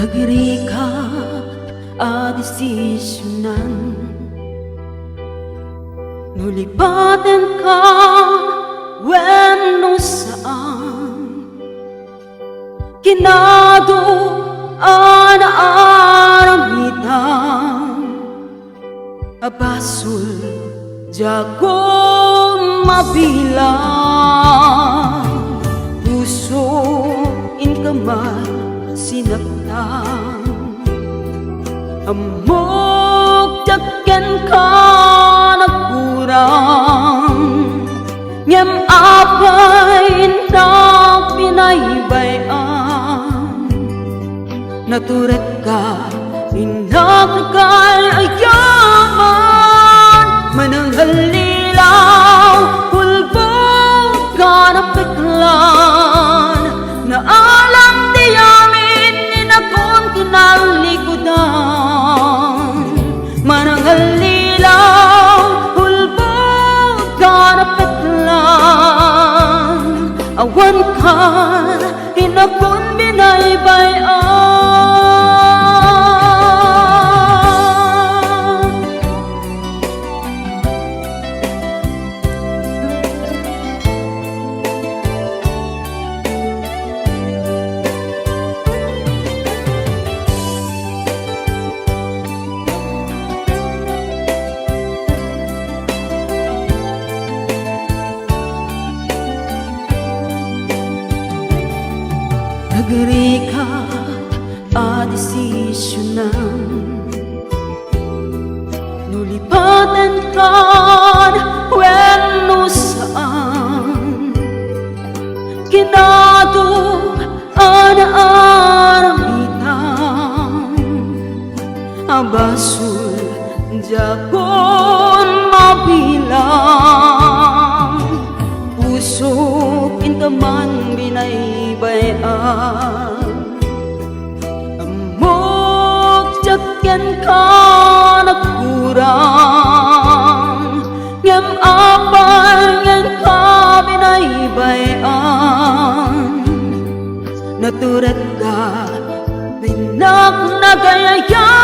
Nagrika a desisyonan, nulipatan ka wenno saan, kinado ana aramitan, abasul jagong mabilang, puso in kamay sinaktan, amok jaken ka nagkurang, ngem apay na pinaybayan, naturet ka inakakal ayaman, mananghalilaw hulbog ka na piklan, na alam tiyamin ninakong kinalikudan, mananghalilaw hulbog ka na piklan, awan ka inakong binaybayan. Nagrika a desisyonan, nulipatan ka wenno saan, kinado ana aramitan, abasul jagon mabilang, puso pintaman binaybayan, amok jaken ka nagkurang, ngem apay ngem ka binaybayan, naturet ka binak nagayayan.